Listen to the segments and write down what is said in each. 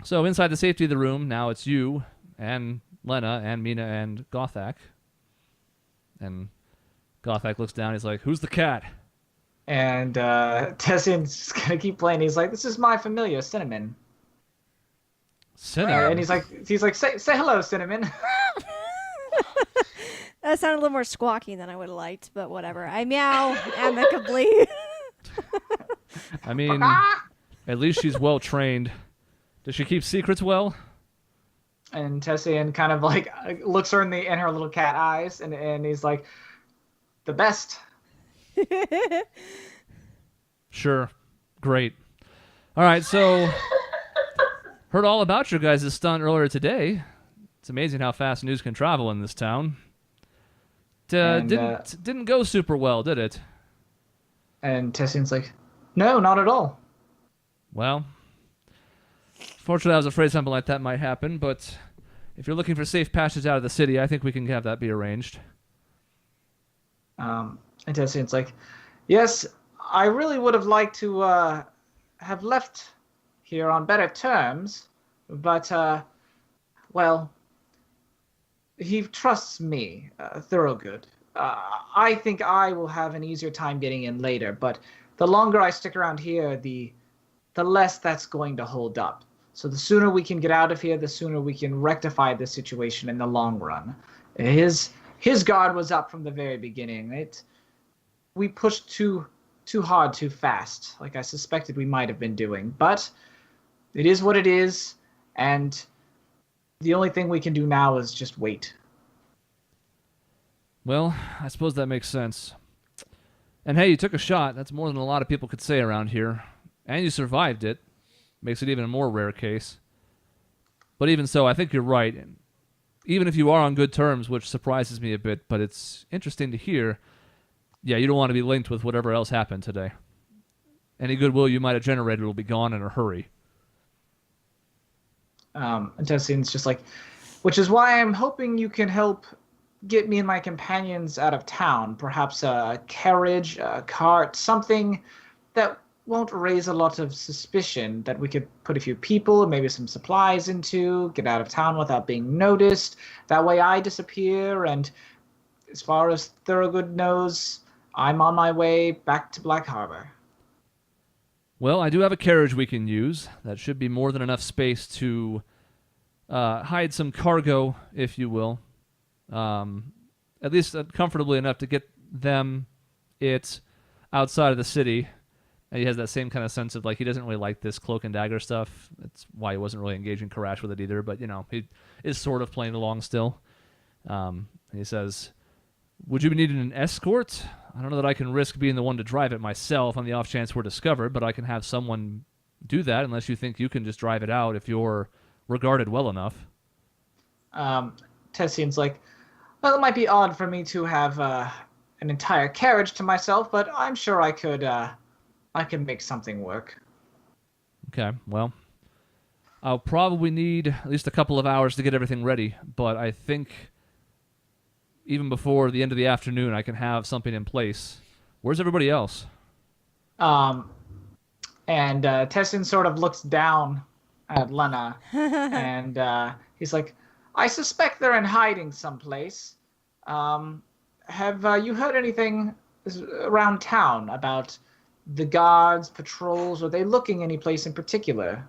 So inside the safety of the room, now it's you and Lena and Mina and Gothak. And Gothak looks down. He's like, "Who's the cat?" And Tessian's just gonna keep playing. He's like, "This is my familiar, Cinnamon." Cinnamon. And he's like, say hello, Cinnamon. That sounded a little more squawky than I would have liked, but whatever. I meow amicably. I mean, at least she's well trained. Does she keep secrets well? And Tessian kind of like looks her in her little cat eyes, and he's like, "The best." Sure. Great. All right, so heard all about your guys' stunt earlier today. It's amazing how fast news can travel in this town. Didn't go super well, did it? And Tessian's like, "No, not at all." Well, fortunately, I was afraid something like that might happen, but if you're looking for safe passage out of the city, I think we can have that be arranged. And Tessian's like, "Yes, I really would have liked to have left here on better terms, but, well, he trusts me, Thorogood. I think I will have an easier time getting in later, but the longer I stick around here, the less that's going to hold up. So the sooner we can get out of here, the sooner we can rectify this situation in the long run. His guard was up from the very beginning. We pushed too hard, too fast, like I suspected we might have been doing. But it is what it is, and the only thing we can do now is just wait." Well, I suppose that makes sense. And hey, you took a shot. That's more than a lot of people could say around here. And you survived it. Makes it even a more rare case. But even so, I think you're right. And even if you are on good terms, which surprises me a bit, but it's interesting to hear, yeah, you don't want to be linked with whatever else happened today. Any goodwill you might have generated will be gone in a hurry. And Tessian's just like, "Which is why I'm hoping you can help get me and my companions out of town. Perhaps a carriage, a cart, something that won't raise a lot of suspicion, that we could put a few people, maybe some supplies into, get out of town without being noticed. That way I disappear, and as far as Thorogood knows, I'm on my way back to Black Harbor." Well, I do have a carriage we can use. That should be more than enough space to hide some cargo, if you will. At least comfortably enough to get it outside of the city. And he has that same kind of sense of, like, he doesn't really like this cloak and dagger stuff. That's why he wasn't really engaging Karash with it either. But, he is sort of playing along still. He says, "Would you be needing an escort? I don't know that I can risk being the one to drive it myself on the off chance we're discovered, but I can have someone do that unless you think you can just drive it out if you're regarded well enough." Tessian's like, "Well, it might be odd for me to have an entire carriage to myself, but I'm sure I could make something work." Okay, well, I'll probably need at least a couple of hours to get everything ready, but I think even before the end of the afternoon I can have something in place. Where's everybody else? And Tessian sort of looks down at Lena, and he's like, "I suspect they're in hiding someplace. Have you heard anything around town about the guards, patrols? Are they looking any place in particular?"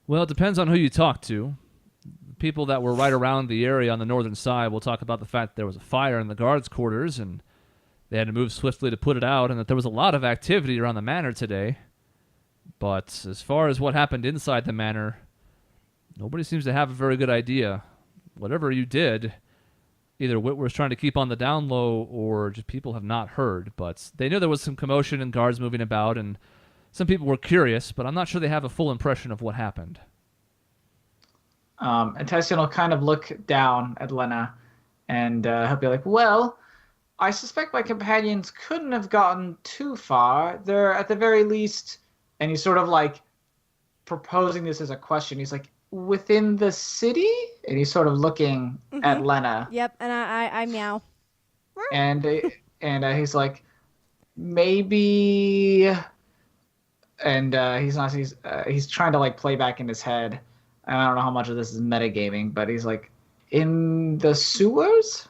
Well, it depends on who you talk to. People that were right around the area on the northern side will talk about the fact that there was a fire in the guards' quarters and they had to move swiftly to put it out, and that there was a lot of activity around the manor today. But as far as what happened inside the manor, nobody seems to have a very good idea. Whatever you did, either Whitworth's trying to keep on the down low or just people have not heard. But they knew there was some commotion and guards moving about, and some people were curious, but I'm not sure they have a full impression of what happened. And Tessian will kind of look down at Lena, and he'll be like, "Well, I suspect my companions couldn't have gotten too far. They're at the very least," and he's sort of like proposing this as a question. He's like, "Within the city?" And he's sort of looking at Lena. Yep, and I meow. And he's like, "Maybe and he's trying to like play back in his head. And I don't know how much of this is metagaming, but he's like, in the sewers.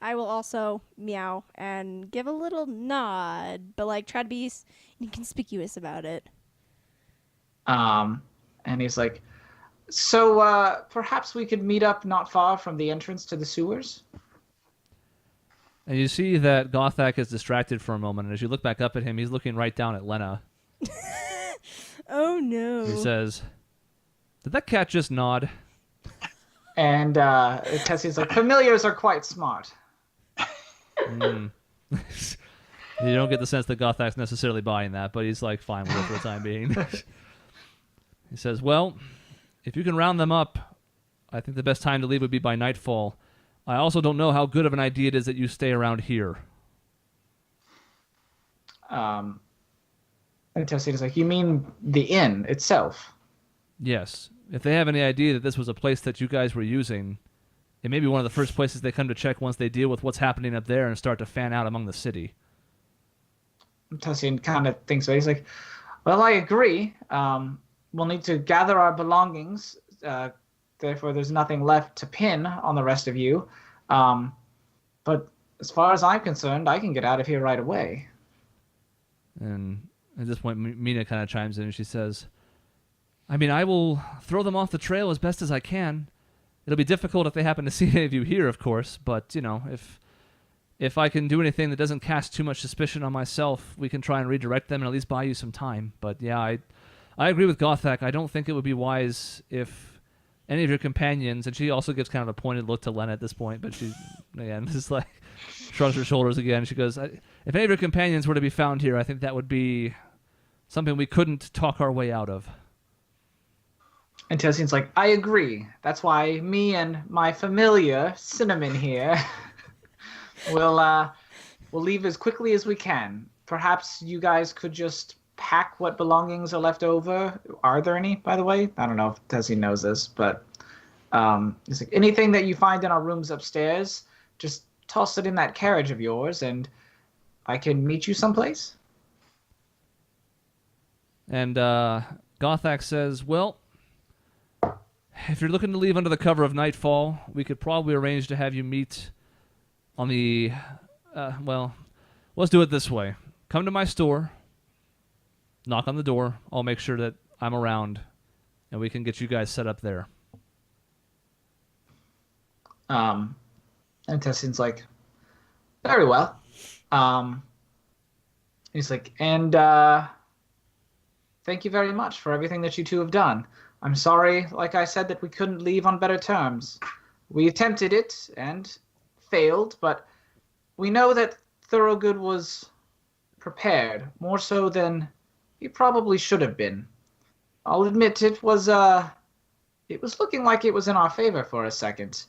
I will also meow and give a little nod, but like try to be inconspicuous about it. And he's like, so perhaps we could meet up not far from the entrance to the sewers. And you see that Gothak is distracted for a moment, and as you look back up at him, he's looking right down at Lena. Oh no. He says, "Did that cat just nod?" And Tessie's like, familiars are quite smart. You don't get the sense that Gothak's necessarily buying that, but he's like fine with it for the time being. He says, well, if you can round them up, I think the best time to leave would be by nightfall. I also don't know how good of an idea it is that you stay around here. And Tessie's like, you mean the inn itself? Yes. If they have any idea that this was a place that you guys were using, it may be one of the first places they come to check once they deal with what's happening up there and start to fan out among the city. Tessie kind of thinks so. He's like, well, I agree. We'll need to gather our belongings. Therefore, there's nothing left to pin on the rest of you. But as far as I'm concerned, I can get out of here right away. And at this point, Mina kind of chimes in and she says, I mean, I will throw them off the trail as best as I can. It'll be difficult if they happen to see any of you here, of course, but, you know, if I can do anything that doesn't cast too much suspicion on myself, we can try and redirect them and at least buy you some time. But, yeah, I agree with Gothak. I don't think it would be wise if any of your companions, and she also gives kind of a pointed look to Lena at this point, but she, again, just like shrugs her shoulders again. She goes, if any of your companions were to be found here, I think that would be something we couldn't talk our way out of. And Tessian's like, I agree. That's why me and my familiar, Cinnamon here, we'll leave as quickly as we can. Perhaps you guys could just pack what belongings are left over. Are there any, by the way? I don't know if Tessie knows this, but it's like, anything that you find in our rooms upstairs, just toss it in that carriage of yours, and I can meet you someplace. And Gothak says, well, if you're looking to leave under the cover of nightfall, we could probably arrange to have you meet on the... well, let's do it this way. Come to my store, knock on the door, I'll make sure that I'm around, and we can get you guys set up there. And Tessian's like, very well. He's like, and thank you very much for everything that you two have done. I'm sorry, like I said, that we couldn't leave on better terms. We attempted it and failed, but we know that Thorogood was prepared, more so than he probably should have been. I'll admit it was looking like it was in our favor for a second.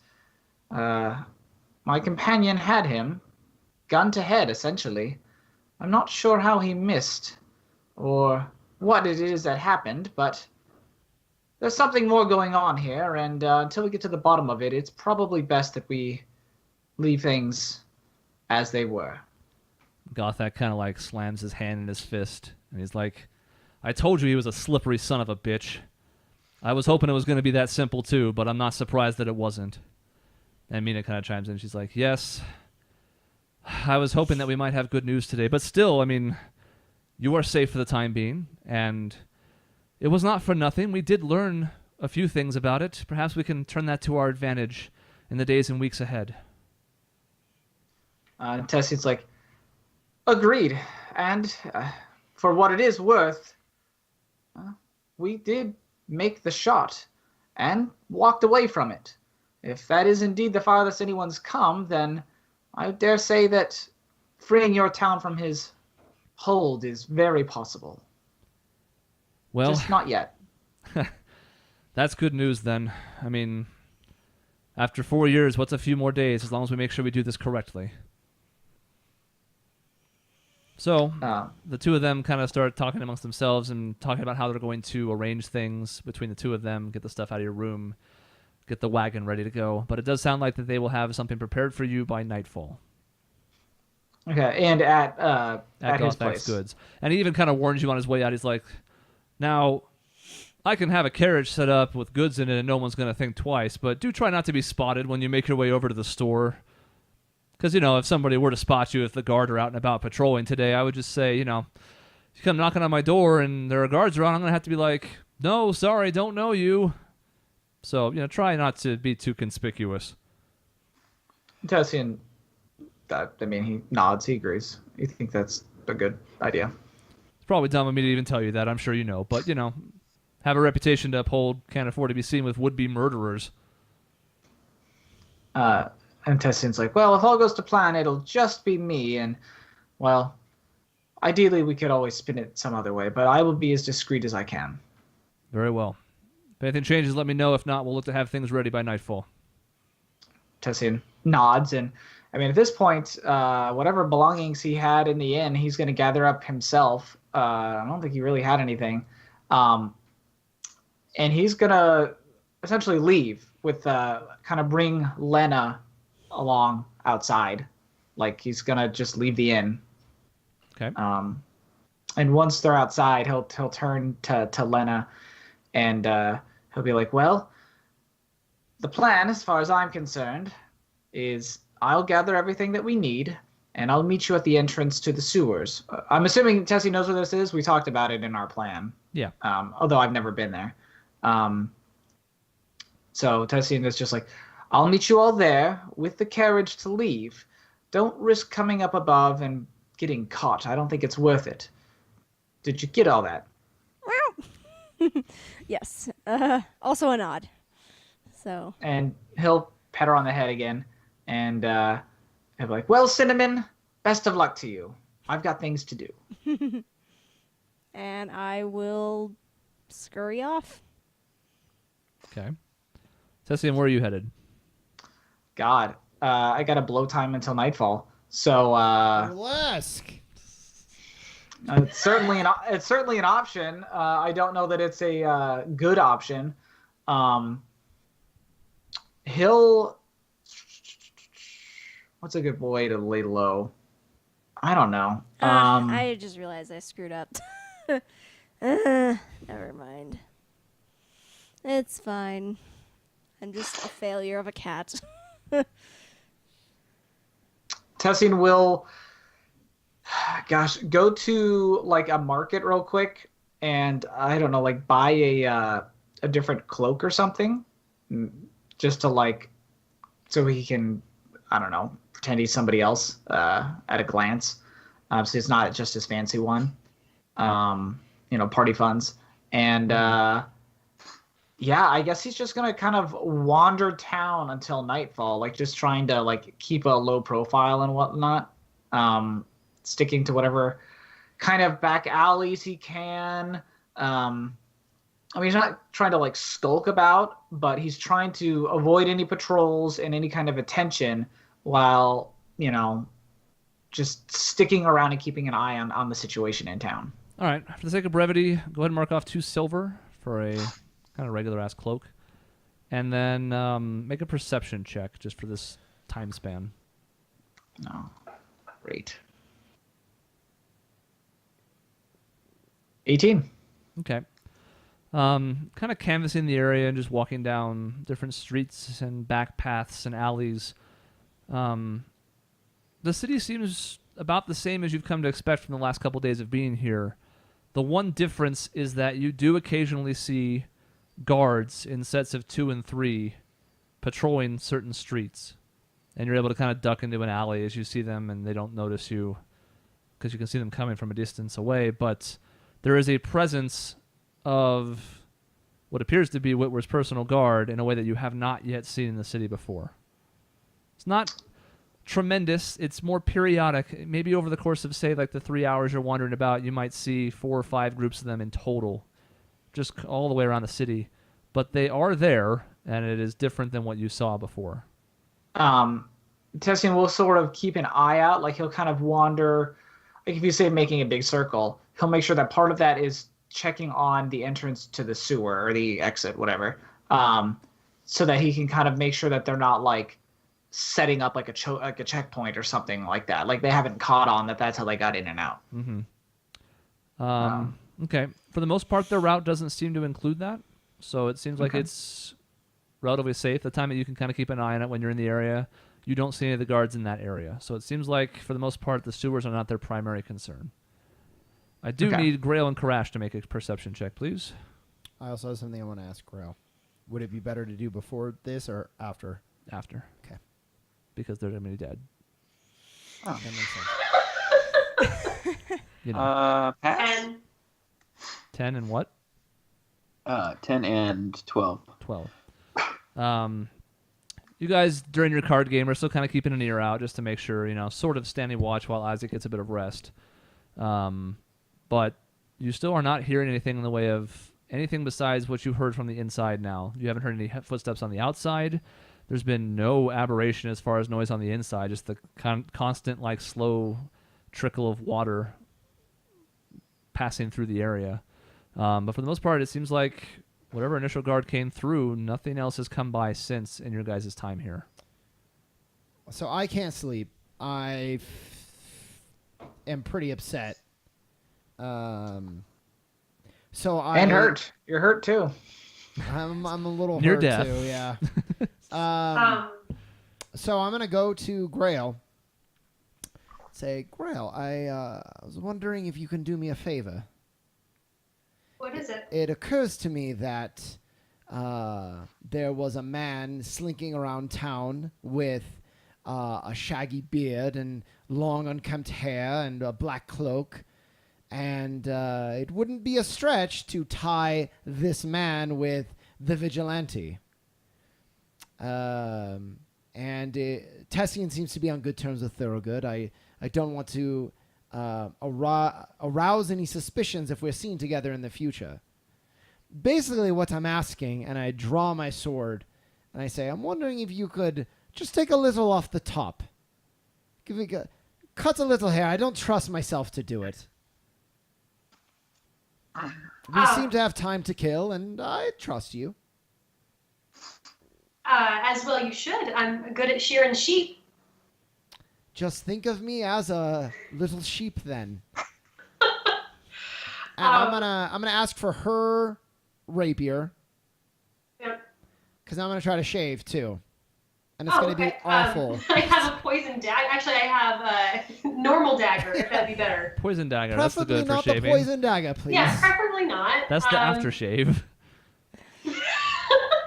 My companion had him, gun to head, essentially. I'm not sure how he missed, or what it is that happened, but there's something more going on here, and until we get to the bottom of it, it's probably best that we leave things as they were. Gothak kind of like slams his hand in his fist, and he's like, I told you he was a slippery son of a bitch. I was hoping it was going to be that simple too, but I'm not surprised that it wasn't. And Mina kind of chimes in. She's like, yes, I was hoping that we might have good news today, but still, I mean, you are safe for the time being, and it was not for nothing. We did learn a few things about it. Perhaps we can turn that to our advantage in the days and weeks ahead. Tessian's like, agreed. And for what it is worth, we did make the shot and walked away from it. If that is indeed the farthest anyone's come, then I dare say that freeing your town from his hold is very possible. Well, just not yet. That's good news then. I mean, after 4 years, what's a few more days as long as we make sure we do this correctly? So, the two of them kind of start talking amongst themselves and talking about how they're going to arrange things between the two of them, get the stuff out of your room, get the wagon ready to go. But it does sound like that they will have something prepared for you by nightfall. Okay, and at his Gothak's place. goods. And he even kind of warns you on his way out. He's like, Now, I can have a carriage set up with goods in it and no one's going to think twice, but do try not to be spotted when you make your way over to the store. Because, if somebody were to spot you, if the guard are out and about patrolling today, I would just say, if you come knocking on my door and there are guards around, I'm going to have to be like, no, sorry, don't know you. So, try not to be too conspicuous. Tessian, he nods, he agrees. You think that's a good idea? It's probably dumb of me to even tell you that, I'm sure you know. But, have a reputation to uphold, can't afford to be seen with would-be murderers. And Tessian's like, well, if all goes to plan, it'll just be me, and, well, ideally we could always spin it some other way, but I will be as discreet as I can. Very well. If anything changes, let me know. If not, we'll look to have things ready by nightfall. Tessian nods, and, at this point, whatever belongings he had in the inn, he's going to gather up himself. I don't think he really had anything. And he's going to essentially leave with kind of bring Lena along outside. Like, he's going to just leave the inn. Okay. And once they're outside, he'll turn to Lena and he'll be like, well, the plan, as far as I'm concerned, is I'll gather everything that we need and I'll meet you at the entrance to the sewers. I'm assuming Tessie knows where this is. We talked about it in our plan. Yeah. Although I've never been there. So Tessian is just like, I'll meet you all there with the carriage to leave. Don't risk coming up above and getting caught. I don't think it's worth it. Did you get all that? Yes. Also a nod. So. And he'll pat her on the head again. And he'll be like, well, Cinnamon, best of luck to you. I've got things to do. And I will scurry off. Okay. Tessian, where are you headed? God, I got a blow time until nightfall. So Burlesque. it's certainly an option. I don't know that it's a good option. What's a good way to lay low? I don't know. I just realized I screwed up. Never mind. It's fine. I'm just a failure of a cat. Tessian will, go to like a market real quick and I don't know, like buy a different cloak or something, just to so he can, I don't know, pretend he's somebody else at a glance. So it's not just his fancy one. Party funds. And I guess he's just gonna kind of wander town until nightfall, just trying to keep a low profile and whatnot, sticking to whatever kind of back alleys he can. He's not trying to skulk about, but he's trying to avoid any patrols and any kind of attention while just sticking around and keeping an eye on the situation in town. All right. For the sake of brevity, go ahead and mark off 2 silver for a kind of regular-ass cloak. And then make a perception check just for this time span. No. Great. 18. Okay. Kind of canvassing the area and just walking down different streets and back paths and alleys. The city seems about the same as you've come to expect from the last couple days of being here. The one difference is that you do occasionally see guards in sets of 2 and 3 patrolling certain streets. And you're able to kind of duck into an alley as you see them, and they don't notice you because you can see them coming from a distance away. But there is a presence of what appears to be Whitwer's personal guard in a way that you have not yet seen in the city before. It's not tremendous. It's more periodic. Maybe over the course of, say, the 3 hours you're wandering about, you might see 4 or 5 groups of them in total, just all the way around the city. But they are there, and it is different than what you saw before. Tessian will sort of keep an eye out. He'll kind of wander. If you say making a big circle, he'll make sure that part of that is checking on the entrance to the sewer or the exit, whatever, so that he can kind of make sure that they're not setting up a checkpoint or something like that. They haven't caught on that's how they got in and out. Mm-hmm. Okay. For the most part, their route doesn't seem to include that. So it seems like it's relatively safe. The time that you can kind of keep an eye on it when you're in the area, you don't see any of the guards in that area. So it seems like, for the most part, the sewers are not their primary concern. I do need Grail and Karash to make a perception check, please. I also have something I want to ask Grail. Would it be better to do before this or after? After. Okay. Because they're going to be dead. Oh, that makes sense. You know. Pass. 10 and what? 10 and 12. 12. You guys, during your card game, are still kind of keeping an ear out just to make sure, sort of standing watch while Isaac gets a bit of rest. But you still are not hearing anything in the way of anything besides what you heard from the inside now. You haven't heard any footsteps on the outside. There's been no aberration as far as noise on the inside, just the constant, slow trickle of water passing through the area. But for the most part, it seems like whatever initial guard came through, nothing else has come by since in your guys' time here. So I can't sleep. I am pretty upset. So And hurt. You're hurt too. I'm a little Near hurt death. too. Yeah. So I'm gonna go to Grail. Say, Grail, I was wondering if you can do me a favor. What is it? It occurs to me that there was a man slinking around town with a shaggy beard and long unkempt hair and a black cloak. And it wouldn't be a stretch to tie this man with the vigilante. And Tessian seems to be on good terms with Thorogood. I don't want to arouse any suspicions if we're seen together in the future. Basically what I'm asking, and I draw my sword, and I say, I'm wondering if you could just take a little off the top. Cut a little hair. I don't trust myself to do it. We seem to have time to kill, and I trust you. As well you should. I'm good at shearing sheep. Just think of me as a little sheep, then. And I'm gonna ask for her rapier, Yep. because I'm gonna try to shave too, and it's gonna be okay. awful. I have a poison dagger. Actually, I have a normal dagger, if that'd be better. Poison dagger, that's the Preferably good for not shaving. the poison dagger, please. Yeah, preferably not. That's the aftershave.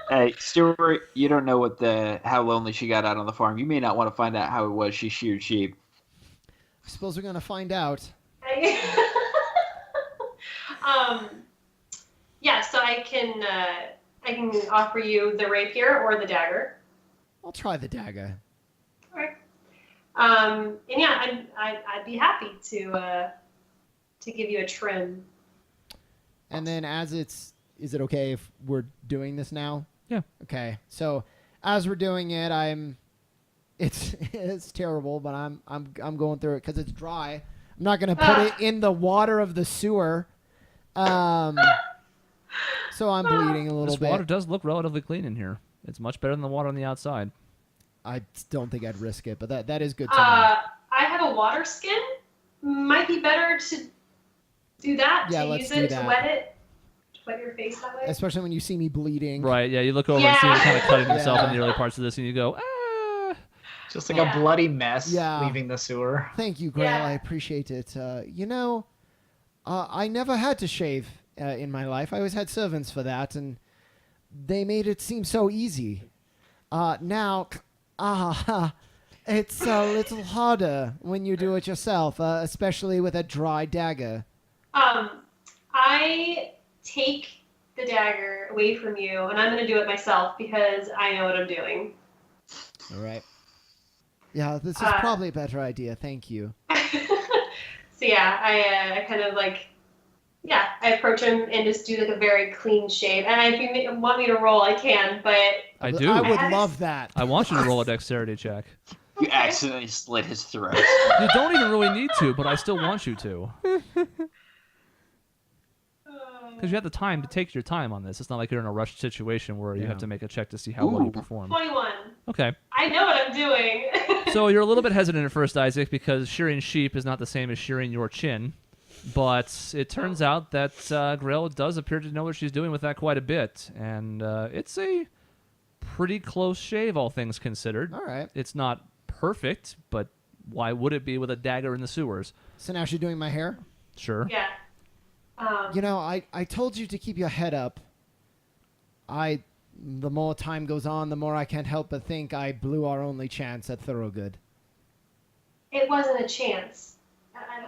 Hey, Stuart, you don't know how lonely she got out on the farm. You may not want to find out how it was she sheared sheep. I suppose we're gonna find out. Yeah, so I can offer you the rapier or the dagger. I'll try the dagger. All right. And yeah, I'd be happy to give you a trim. And then is it okay if we're doing this now? Yeah. Okay. So as we're doing it, it's terrible, but I'm going through it because it's dry. I'm not gonna put it in the water of the sewer. So I'm bleeding a little This bit. water does look relatively clean in here. It's much better than the water on the outside. I don't think I'd risk it, but that is good to know. I have a water skin. Might be better to do that. Yeah, to let's use do it that. to wet it. Wet your face that way. Especially when you see me bleeding. Right, yeah, you look over and see him Yeah. kind of cutting himself Yeah. in the early parts of this, and you go, ah. Just like a bloody mess Yeah. leaving the sewer. Thank you, Grail. Yeah. I appreciate it. I never had to shave in my life. I always had servants for that, and they made it seem so easy. Now, it's a little harder when you do it yourself, especially with a dry dagger. I take the dagger away from you, and I'm going to do it myself because I know what I'm doing. All right. Yeah, this is probably a better idea. Thank you. So yeah, I kind of I approach him and just do a very clean shave. And if you want me to roll, I can, but I do. I would love that. I want you to roll a dexterity check. You accidentally slit his throat. You don't even really need to, but I still want you to. Because you have the time to take your time on this. It's not like you're in a rushed situation where you have to make a check to see how well you perform. 21. Okay. I know what I'm doing. So you're a little bit hesitant at first, Isaac, because shearing sheep is not the same as shearing your chin. But it turns out that Grail does appear to know what she's doing with that quite a bit. And it's a pretty close shave, all things considered. All right. It's not perfect, but why would it be with a dagger in the sewers? So now she's doing my hair? Sure. Yeah. You know, I told you to keep your head up. The more time goes on, the more I can't help but think I blew our only chance at Thorogood. It wasn't a chance.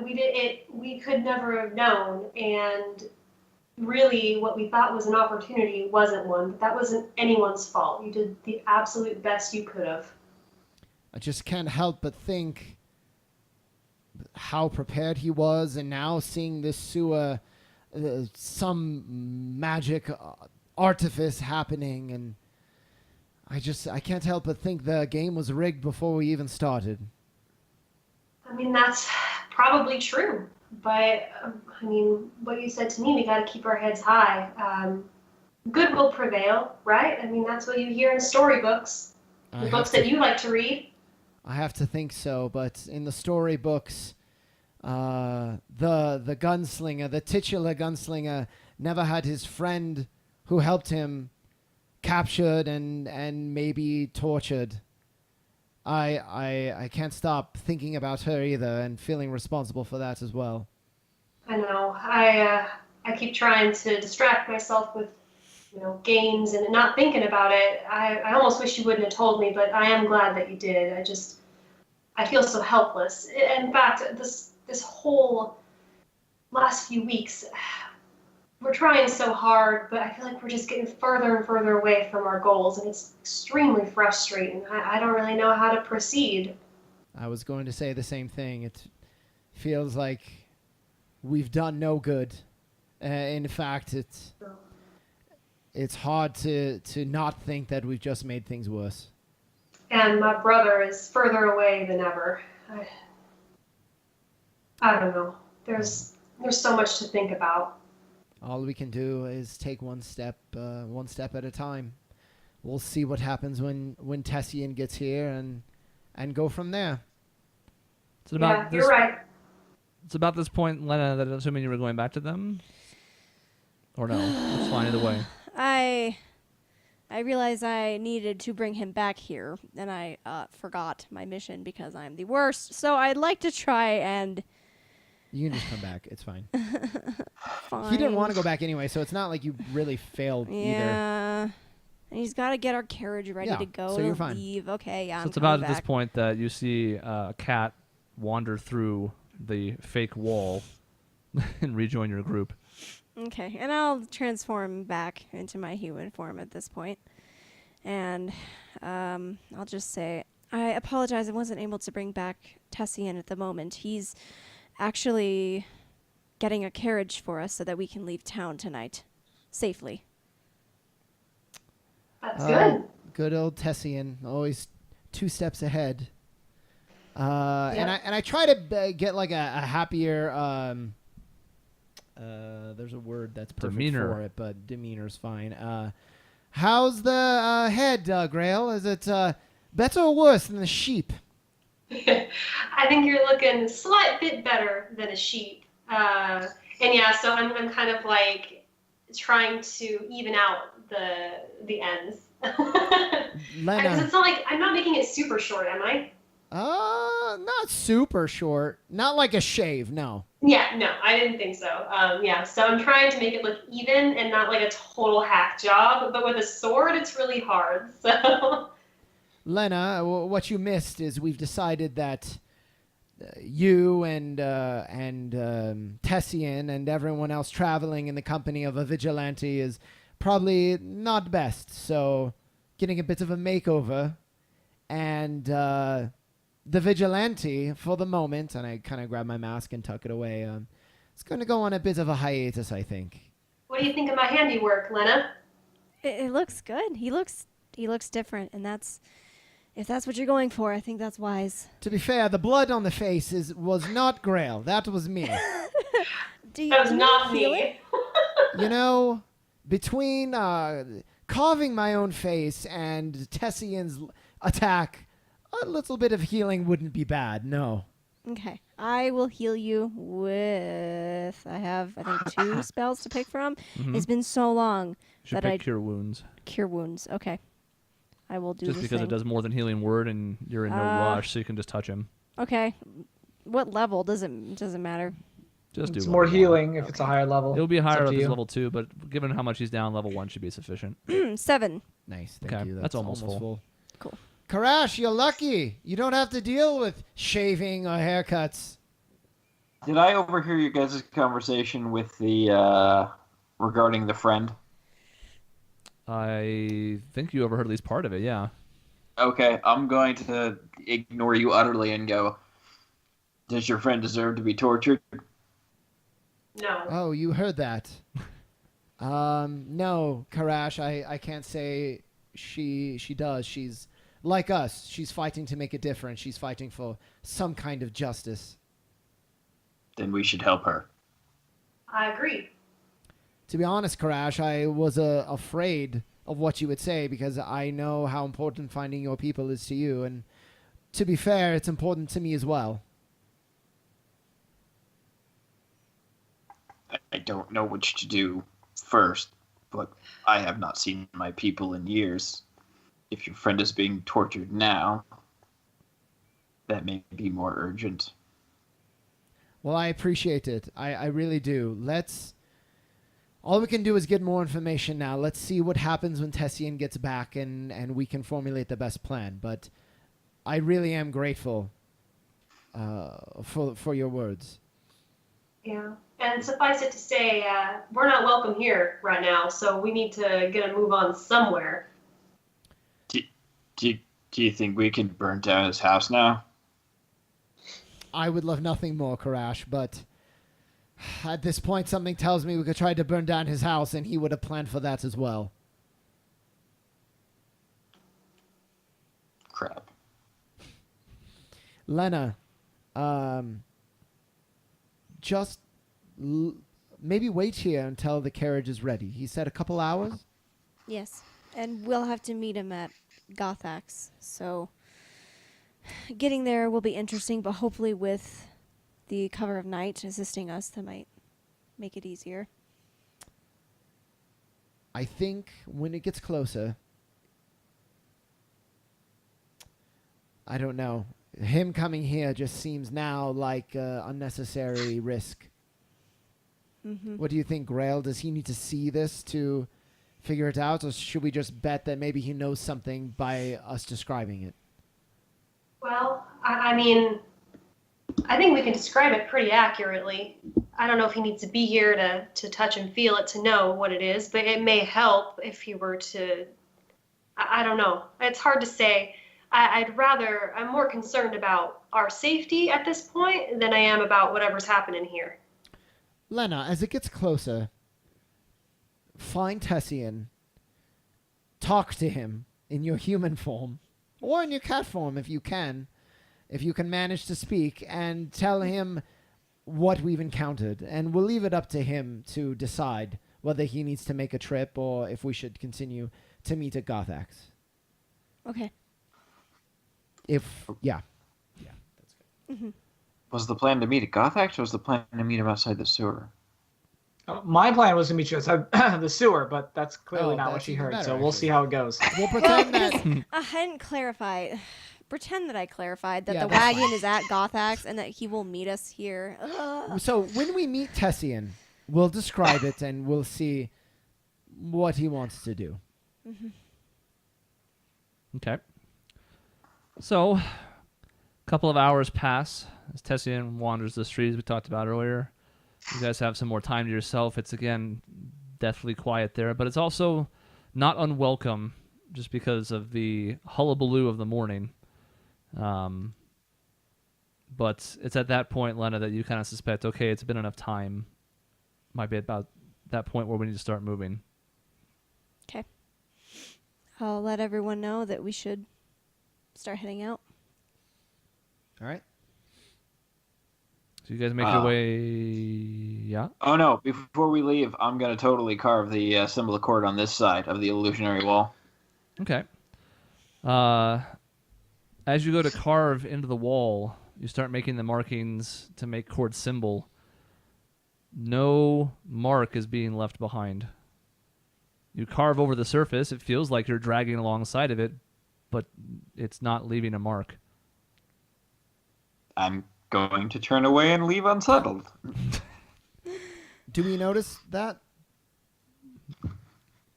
We could never have known, and really what we thought was an opportunity wasn't one, but that wasn't anyone's fault. You did the absolute best you could have. I just can't help but think how prepared he was, and now seeing this sewer, some magic artifice happening, and I can't help but think the game was rigged before we even started. I mean, that's probably true, but I mean, what you said to me, we got to keep our heads high. Good will prevail, right? I mean, that's what you hear in storybooks, the books that you like to read. I have to think so, but in the storybooks, the gunslinger, the titular gunslinger, never had his friend who helped him captured and maybe tortured. I can't stop thinking about her either and feeling responsible for that as well. I know. I keep trying to distract myself with, games and not thinking about it. I almost wish you wouldn't have told me, but I am glad that you did. I feel so helpless. In fact, this whole last few weeks, we're trying so hard, but I feel like we're just getting further and further away from our goals, and it's extremely frustrating. I don't really know how to proceed. I was going to say the same thing. It feels like we've done no good. In fact, it's hard to not think that we've just made things worse. And my brother is further away than ever. I don't know. There's so much to think about. All we can do is take one step at a time. We'll see what happens when Tessian gets here and go from there. You're right. It's about this point, Lena, that assuming you were going back to them? Or no? It's fine either way. I realized I needed to bring him back here, and I forgot my mission because I'm the worst. So I'd like to try and... You can just come back. It's fine. Fine. He didn't want to go back anyway, so it's not like you really failed either. Yeah. And he's got to get our carriage ready to go so you're fine. leave. Okay, yeah, So I'm it's about coming at this back. point that you see a cat wander through the fake wall and rejoin your group. Okay, and I'll transform back into my human form at this point. And I'll just say, I apologize I wasn't able to bring back Tessian at the moment. He's actually getting a carriage for us so that we can leave town tonight safely. That's good. Good old Tessian, always 2 steps ahead. And I try to get like a happier. There's a word that's perfect Demeanor. for it, but demeanor's fine. How's the head, Grail? Is it better or worse than the sheep? I think you're looking a slight bit better than a sheep. And yeah, so I'm kind of like trying to even out the ends. Lena. Because it's not like I'm not making it super short, am I? Not super short. Not like a shave, no. Yeah, no, I didn't think so. Yeah, so I'm trying to make it look even and not like a total hack job. But with a sword, it's really hard. So. Lena, what you missed is we've decided that you and Tessian and everyone else traveling in the company of a vigilante is probably not best. So getting a bit of a makeover, and the vigilante for the moment, and I kind of grab my mask and tuck it away, it's going to go on a bit of a hiatus, I think. What do you think of my handiwork, Lena? It looks good. He looks different, and if that's what you're going for, I think that's wise. To be fair, the blood on the face was not Grail. That was me. That was not me. You know, between carving my own face and Tessian's attack, a little bit of healing wouldn't be bad, no. Okay. I will heal you with. I have, I think, 2 spells to pick from. Mhm. It's been so long You should that pick I Cure Wounds. cure wounds. Okay. I will do Just the because same. it does more than Healing Word, and you're in no rush, so you can just touch him. Okay. What level doesn't matter. Just do It's level more 1. healing if it's a higher level. It'll be It's higher up if to it's you. level 2, but given how much he's down, level 1 should be sufficient. 7. Nice, thank Okay, you. that's almost full. Cool. Karash, you're lucky. You don't have to deal with shaving or haircuts. Did I overhear you guys' conversation with the regarding the friend? I think you overheard at least part of it, yeah. Okay, I'm going to ignore you utterly and go, does your friend deserve to be tortured? No. Oh, you heard that. No, Karash, I can't say she does. She's like us. She's fighting to make a difference. She's fighting for some kind of justice. Then we should help her. I agree. To be honest, Karash, I was afraid of what you would say because I know how important finding your people is to you, and to be fair, it's important to me as well. I don't know which to do first, but I have not seen my people in years. If your friend is being tortured now, that may be more urgent. Well, I appreciate it. I really do. All we can do is get more information now. Let's see what happens when Tessian gets back, and we can formulate the best plan. But I really am grateful for your words. Yeah. And suffice it to say, we're not welcome here right now, so we need to get a move on somewhere. Do you think we can burn down his house now? I would love nothing more, Karash, but at this point, something tells me we could try to burn down his house, and he would have planned for that as well. Crap. Lena, just maybe wait here until the carriage is ready. He said a couple hours? Yes. And we'll have to meet him at Gothax. So getting there will be interesting, but hopefully with the cover of night assisting us, that might make it easier. I think when it gets closer, I don't know. Him coming here just seems now like unnecessary risk. Mm-hmm. What do you think, Grail? Does he need to see this to figure it out, or should we just bet that maybe he knows something by us describing it? Well, I mean, I think we can describe it pretty accurately. I don't know if he needs to be here to touch and feel it to know what it is, but it may help if he were to. I don't know. It's hard to say. I'm more concerned about our safety at this point than I am about whatever's happening here. Lena, as it gets closer, find Tessian, talk to him in your human form, or in your cat form if you can manage to speak, and tell him what we've encountered, and we'll leave it up to him to decide whether he needs to make a trip or if we should continue to meet at Gothax. Okay. Yeah, that's good. Mm-hmm. Was the plan to meet at Gothax, or was the plan to meet him outside the sewer? My plan was to meet you outside the sewer, but that's clearly Oh, not what that's she even heard, better, so we'll actually. see how it goes. We'll pretend that. I hadn't clarified. Pretend that I clarified that Yeah, the that's wagon fine. is at Gothax and that he will meet us here. Ugh. So when we meet Tessian, we'll describe it and we'll see what he wants to do. Mm-hmm. Okay. So, a couple of hours pass as Tessian wanders the streets we talked about earlier. You guys have some more time to yourself. It's, again, deathly quiet there, but it's also not unwelcome just because of the hullabaloo of the morning. But it's at that point, Lena, that you kind of suspect, okay, it's been enough time. Might be about that point where we need to start moving. Okay. I'll let everyone know that we should start heading out. All right. So you guys make your way... Yeah? Oh no, before we leave, I'm going to totally carve the symbol of cord on this side of the illusionary wall. Okay. As you go to carve into the wall, You start making the markings to make Kord's symbol. No mark is being left behind. You carve over the surface. It feels like you're dragging alongside of it, but it's not leaving a mark. I'm going to turn away and leave unsettled. Do we notice that?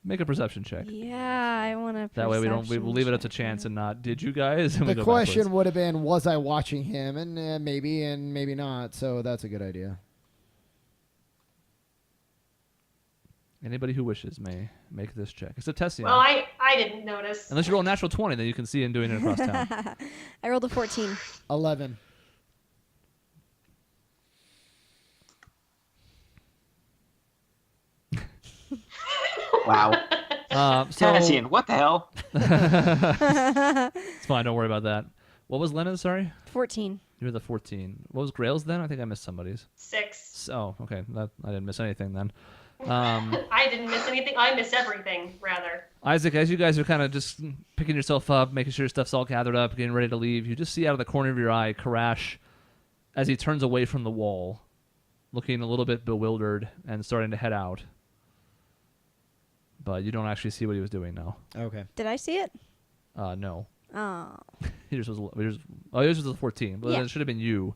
Make a perception check. Yeah, I want to. That way we will leave it up to chance and not, did you guys? And we The go question backwards. would have been, was I watching him? And maybe not. So that's a good idea. Anybody who wishes may make this check. It's a Tessian. Well, I didn't notice. Unless you roll a natural 20, then you can see him doing it across town. I rolled a 14. 11. Wow. So Tessian, what the hell? it's fine. Don't worry about that. What was Lena's? Sorry, 14. you were the 14. What was Grail's then? I think I missed somebody's. 6. Oh, okay. I didn't miss anything then. I didn't miss anything. I missed everything, rather. Isaac, as you guys are kind of just picking yourself up, making sure your stuff's all gathered up, getting ready to leave, you just see out of the corner of your eye Karash as he turns away from the wall, looking a little bit bewildered and starting to head out. But you don't actually see what he was doing now. Okay. Did I see it? No. Oh. Yours was the 14, but Yeah. it should have been you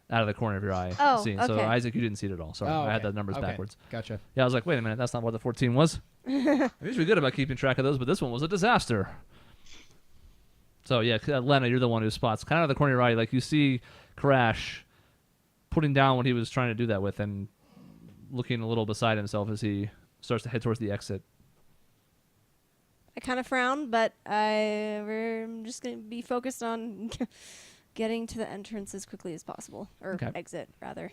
out of the corner of your eye. Oh, seeing. okay. So Isaac, you didn't see it at all. Sorry, Oh, I had okay. the numbers Okay. backwards. Gotcha. Yeah, I was like, wait a minute, that's not what the 14 was. I'm usually good about keeping track of those, but this one was a disaster. So yeah, Lena, you're the one who spots kind of out of the corner of your eye, like you see Crash putting down what he was trying to do that with and looking a little beside himself as he starts to head towards the exit. I kind of frown, but I'm just going to be focused on getting to the entrance as quickly as possible. Or Okay. exit, rather.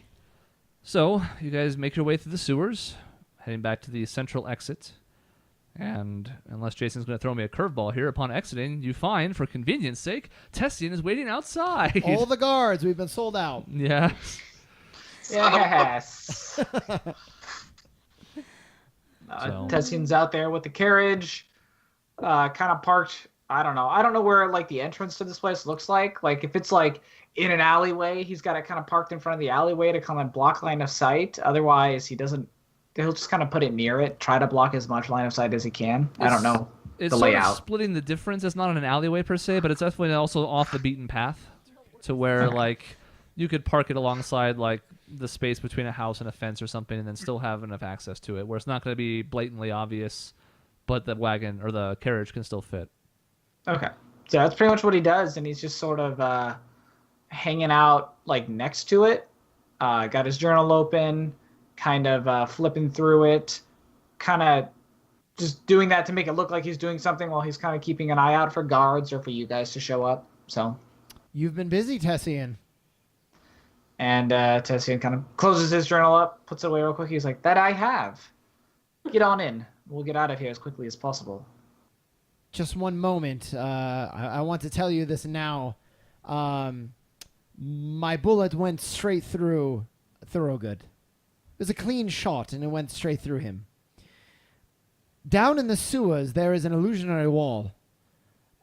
So you guys make your way through the sewers, heading back to the central exit. And unless Jason's going to throw me a curveball here, upon exiting, you find, for convenience sake, Tessian is waiting outside. All the guards, we've been sold out. Yeah. Yes. So- Tessian's out there with the carriage, kind of parked. I don't know where like the entrance to this place looks like. Like if it's like in an alleyway, he's got it kind of parked in front of the alleyway to kind of block line of sight. Otherwise, he'll just kind of put it near it, try to block as much line of sight as he can. I don't know It's the sort layout. of splitting the difference. It's not in an alleyway per se, but it's definitely also off the beaten path to where like you could park it alongside like the space between a house and a fence or something and then still have enough access to it where it's not going to be blatantly obvious, but the wagon or the carriage can still fit. Okay. So that's pretty much what he does, and he's just sort of hanging out like next to it. Got his journal open, kind of flipping through it, kind of just doing that to make it look like he's doing something while he's kind of keeping an eye out for guards or for you guys to show up. So, You've been busy, Tessian. and Tessian kind of closes his journal up, puts it away real quick. He's like, "That I have. Get on in. We'll get out of here as quickly as possible." Just one moment. I want to tell you this now. My bullet went straight through Thorogood. It was a clean shot, and it went straight through him. Down in the sewers, there is an illusionary wall.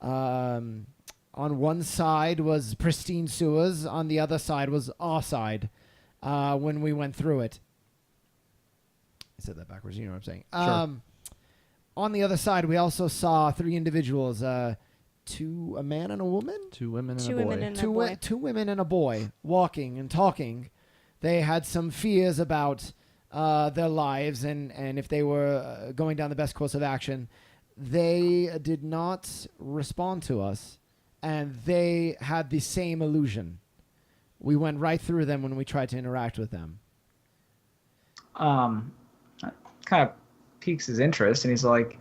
On one side was pristine sewers. On the other side was our side when we went through it. I said that backwards. You know what I'm saying. Sure. On the other side, we also saw 3 individuals, a man and a woman? 2 women and Two a boy. women and a boy. Two women and a boy walking and talking. They had some fears about their lives and if they were going down the best course of action. They did not respond to us, and they had the same illusion. We went right through them when we tried to interact with them. That kind of piques his interest, and he's like,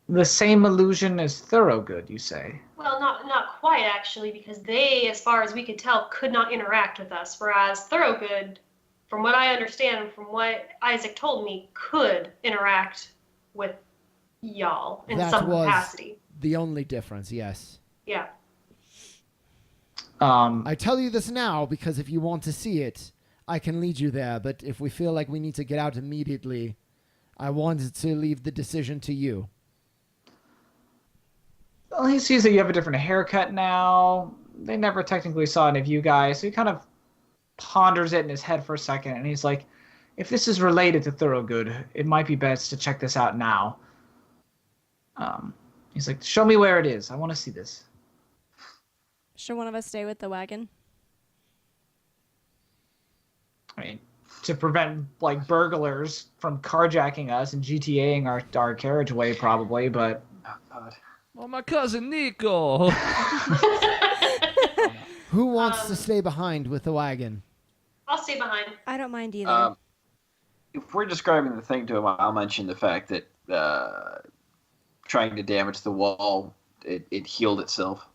"The same illusion as Thorogood, you say?" Well, not quite actually, because they, as far as we could tell, could not interact with us. Whereas Thorogood, from what I understand and from what Isaac told me, could interact with y'all in That some was capacity. the only difference, yes. Yeah. I tell you this now because if you want to see it, I can lead you there. But if we feel like we need to get out immediately, I wanted to leave the decision to you. Well, he sees that you have a different haircut now. they never technically saw any of you guys. So he kind of ponders it in his head for a second, and he's like, if this is related to Thorogood, it might be best to check this out now. He's like, show me where it is. I want to see this. Should one of us stay with the wagon? I mean, to prevent like burglars from carjacking us and GTAing our carriageway, probably. But Oh, God. Oh, my cousin Nico. Who wants to stay behind with the wagon? I'll stay behind. I don't mind either. If we're describing the thing to him, I'll mention the fact that trying to damage the wall, it healed itself.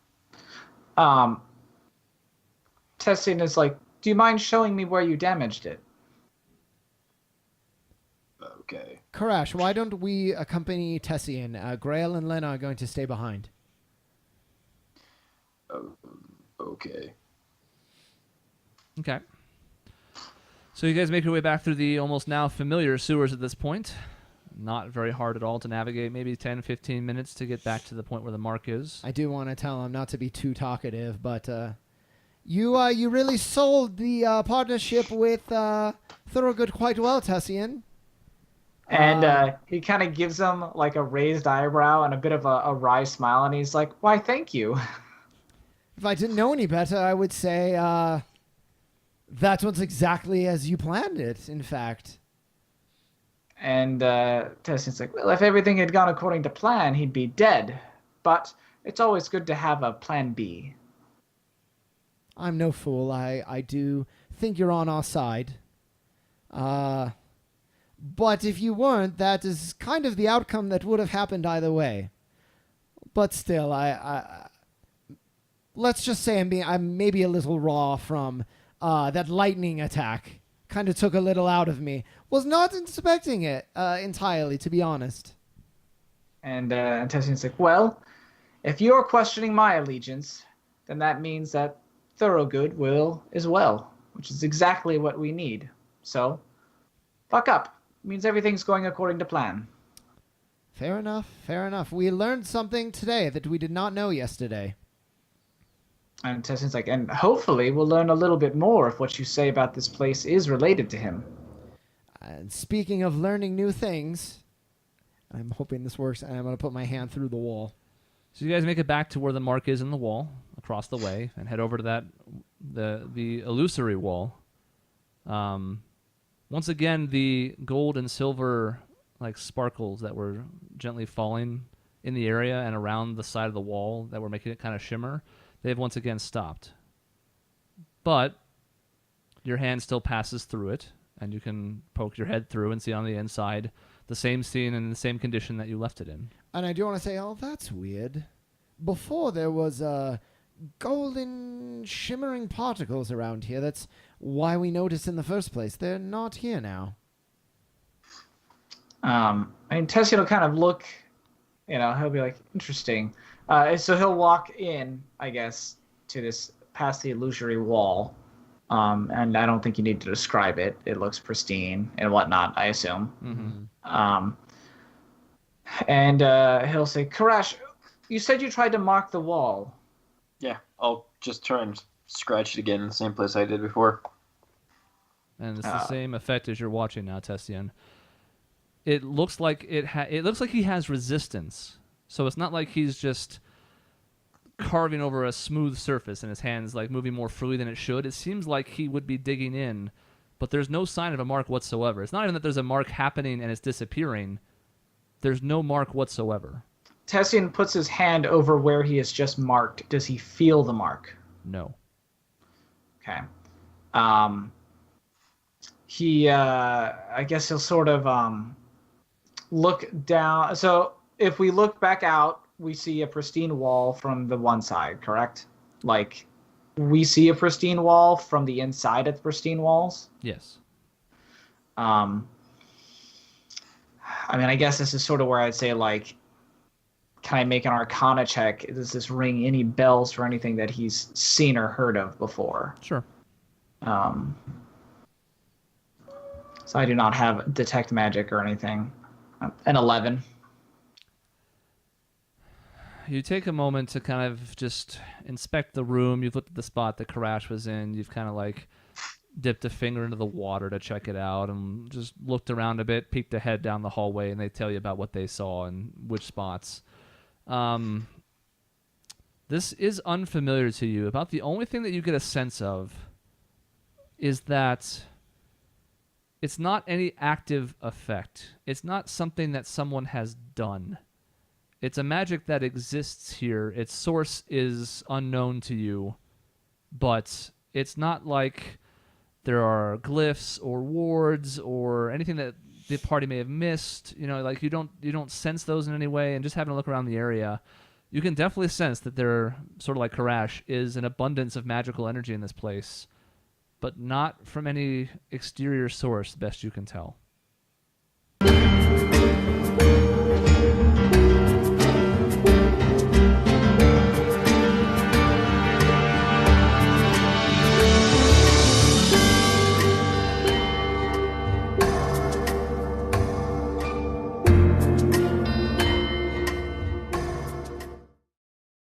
Tessian is like, do you mind showing me where you damaged it? Okay. Karash, why don't we accompany Tessian? Grail and Lena are going to stay behind. Okay. Okay. So you guys make your way back through the almost now familiar sewers at this point. Not very hard at all to navigate. Maybe 10, 15 minutes to get back to the point where the mark is. I do want to tell him not to be too talkative, but you really sold the partnership with Thorogood quite well, Tessian. And he kind of gives him like a raised eyebrow and a bit of a wry smile, and he's like, why, thank you. If I didn't know any better, I would say that one's exactly as you planned it, in fact. And Tessian's like, well, if everything had gone according to plan, he'd be dead. But it's always good to have a plan B. I'm no fool. I do think you're on our side. But if you weren't, that is kind of the outcome that would have happened either way. But still, let's just say I'm maybe a little raw from that lightning attack. Kind of took a little out of me. Was not expecting it entirely, to be honest. And Tessian's like, well, if you're questioning my allegiance, then that means that Thorogood will as well, which is exactly what we need. So, fuck up. It means everything's going according to plan. Fair enough, fair enough. We learned something today that we did not know yesterday. And Tessian's like, and hopefully we'll learn a little bit more if what you say about this place is related to him. And speaking of learning new things, I'm hoping this works, and I'm going to put my hand through the wall. So you guys make it back to where the mark is in the wall, across the way, and head over to that the illusory wall. Once again, the gold and silver like sparkles that were gently falling in the area and around the side of the wall that were making it kind of shimmer, they've once again stopped. But your hand still passes through it, and you can poke your head through and see on the inside the same scene and the same condition that you left it in. And I do want to say, oh, that's weird. Before there was golden shimmering particles around here. That's why we noticed in the first place. They're not here now. I mean, Tessian will kind of look, he'll be like, interesting. So he'll walk in, I guess, to this, past the illusory wall. And I don't think you need to describe it. It looks pristine and whatnot, I assume. Mm-hmm. And he'll say, Karash, you said you tried to mark the wall. Yeah, I'll just try and scratch it again in the same place I did before. And it's the same effect as you're watching now, Tessian. It looks like it looks like he has resistance. So it's not like he's just carving over a smooth surface and his hand's like moving more freely than it should. It seems like he would be digging in, but there's no sign of a mark whatsoever. It's not even that there's a mark happening and it's disappearing. There's no mark whatsoever. Tessian puts his hand over where he has just marked. Does he feel the mark? No. Okay. I guess he'll sort of look down. So if we look back out, we see a pristine wall from the one side, correct? Like, we see a pristine wall from the inside of the pristine walls? Yes. I mean, I guess this is sort of where I'd say, like, can I make an Arcana check? Does this ring any bells for anything that he's seen or heard of before? Sure. So I do not have detect magic or anything. An 11. you take a moment to kind of just inspect the room. You've looked at the spot that Karash was in. You've kind of like dipped a finger into the water to check it out and just looked around a bit, peeked ahead down the hallway, and they tell you about what they saw and which spots. This is unfamiliar to you. About the only thing that you get a sense of is that it's not any active effect. It's not something that someone has done. It's a magic that exists here. Its source is unknown to you, but it's not like there are glyphs or wards or anything that the party may have missed. You know, like you don't sense those in any way. And just having a look around the area, you can definitely sense that there, sort of like Karash, is an abundance of magical energy in this place, but not from any exterior source, best you can tell.